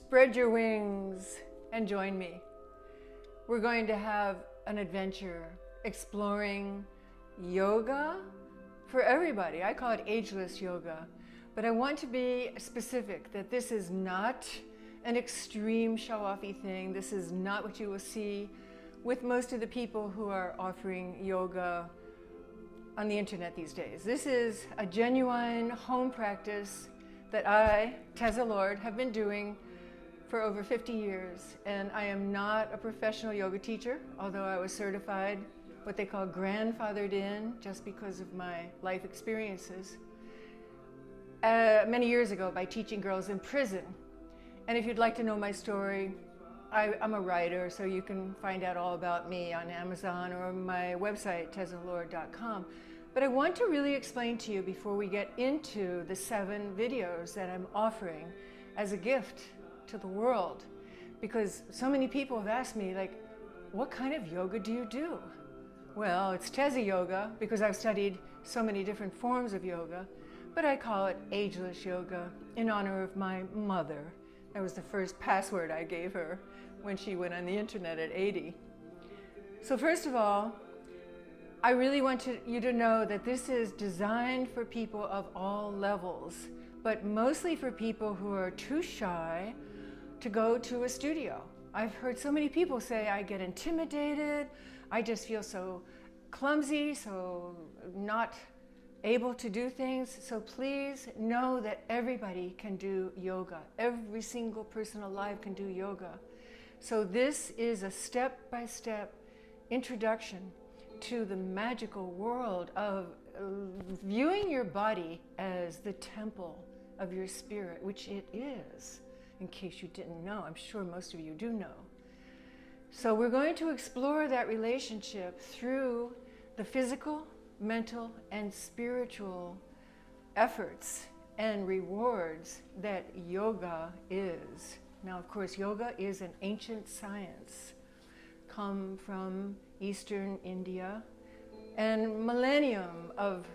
Spread your wings and join me. We're going to have an adventure exploring yoga for everybody. I call it Ageless Yoga, but I want to be specific that this is not an extreme show-offy thing. This is not what you will see with most of the people who are offering yoga on the internet these days. This is a genuine home practice that I, teZa Lord, have been doing for over 50 years. And I am not a professional yoga teacher, although I was certified, what they call grandfathered in, just because of my life experiences, many years ago by teaching girls in prison. And if you'd like to know my story, I'm a writer, so you can find out all about me on Amazon or my website, tezalord.com. But I want to really explain to you before we get into the 7 videos that I'm offering as a gift to the world, because so many people have asked me, like, what kind of yoga do you do? Well, it's teZa yoga because I've studied so many different forms of yoga, but I call it Ageless Yoga in honor of my mother. That was the first password I gave her when she went on the internet at 80. So first of all, I really want you to know that this is designed for people of all levels, but mostly for people who are too shy to go to a studio. I've heard so many people say, I get intimidated, I just feel so clumsy, so not able to do things. So please know that everybody can do yoga. Every single person alive can do yoga. So this is a step-by-step introduction to the magical world of viewing your body as the temple of your spirit, which it is. In case you didn't know, I'm sure most of you do know. So we're going to explore that relationship through the physical, mental, and spiritual efforts and rewards that yoga is. Now, of course, yoga is an ancient science, come from Eastern India, and millennium of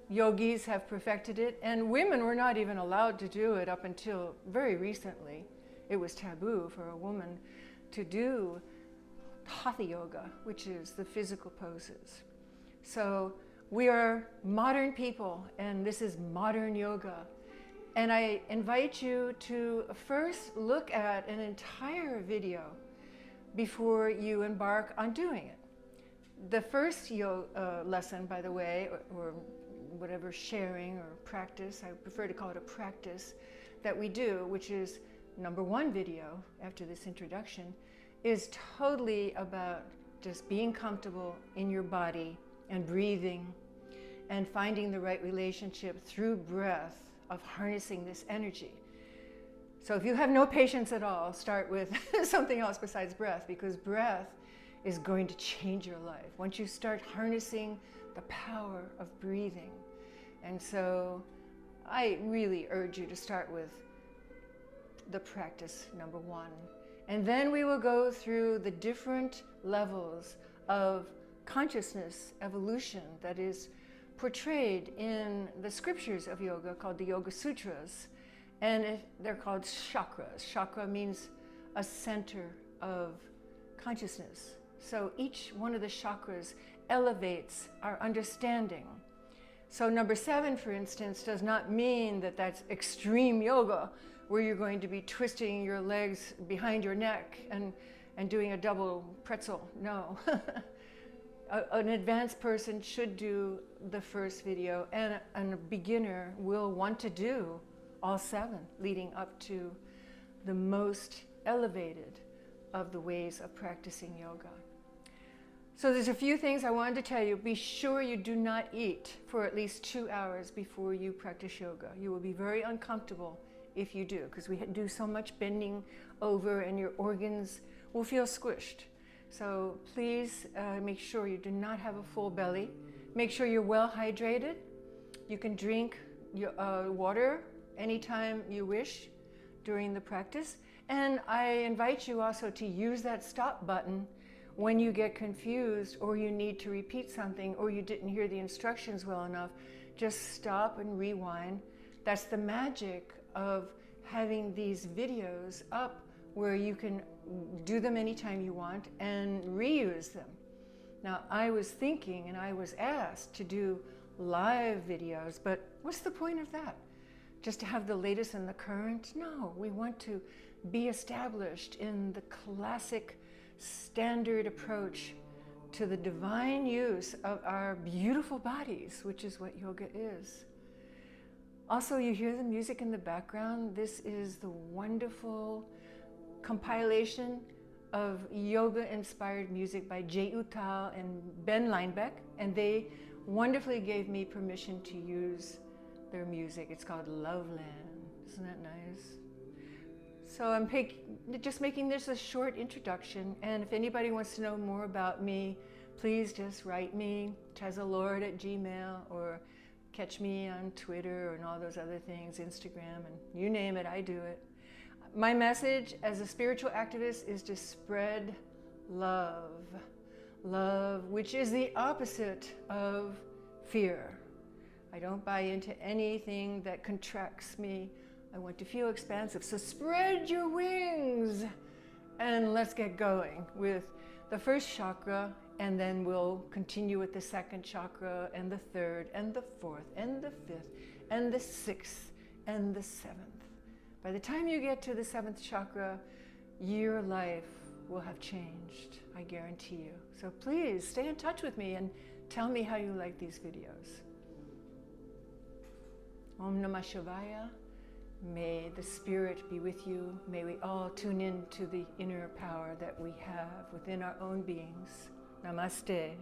yogis have perfected it, and women were not even allowed to do it up until very recently. It was taboo for a woman to do hatha yoga, which is the physical poses. So we are modern people, and this is modern yoga. And I invite you to first look at an entire video before you embark on doing it. The first lesson, by the way, or whatever sharing or practice, I prefer to call it a practice, that we do, which is number 1 video after this introduction, is totally about just being comfortable in your body and breathing and finding the right relationship through breath of harnessing this energy. So if you have no patience at all, start with something else besides breath, because breath is going to change your life once you start harnessing the power of breathing. And so I really urge you to start with the practice number 1. And then we will go through the different levels of consciousness evolution that is portrayed in the scriptures of yoga called the Yoga Sutras. And they're called chakras. Chakra means a center of consciousness. So each one of the chakras elevates our understanding. So number 7, for instance, does not mean that that's extreme yoga, where you're going to be twisting your legs behind your neck and doing a double pretzel. No. An advanced person should do the first video, and a beginner will want to do all 7, leading up to the most elevated of the ways of practicing yoga. So there's a few things I wanted to tell you. Be sure you do not eat for at least 2 hours before you practice yoga. You will be very uncomfortable if you do, because we do so much bending over and your organs will feel squished. So please make sure you do not have a full belly. Make sure you're well hydrated. You can drink water anytime you wish during the practice. And I invite you also to use that stop button when you get confused or you need to repeat something or you didn't hear the instructions well enough. Just stop and rewind. That's the magic of having these videos up where you can do them anytime you want and reuse them. Now, I was thinking, and I was asked to do live videos, but what's the point of that? Just to have the latest and the current? No, we want to be established in the classic standard approach to the divine use of our beautiful bodies, which is what yoga is. Also, you hear the music in the background. This is the wonderful compilation of yoga-inspired music by Jay Uttal and Ben Linebeck, and they wonderfully gave me permission to use their music. It's called Loveland. Isn't that nice? So I'm just making this a short introduction, and if anybody wants to know more about me, please just write me, teZalord@gmail, or catch me on Twitter and all those other things, Instagram, and you name it, I do it. My message as a spiritual activist is to spread love. Love, which is the opposite of fear. I don't buy into anything that contracts me. I want to feel expansive. So spread your wings and let's get going with the first chakra, and then we'll continue with the second chakra and the third and the fourth and the fifth and the sixth and the seventh. By the time you get to the seventh chakra, your life will have changed, I guarantee you. So please stay in touch with me and tell me how you like these videos. Om Namah Shivaya. May the Spirit be with you. May we all tune in to the inner power that we have within our own beings. Namaste.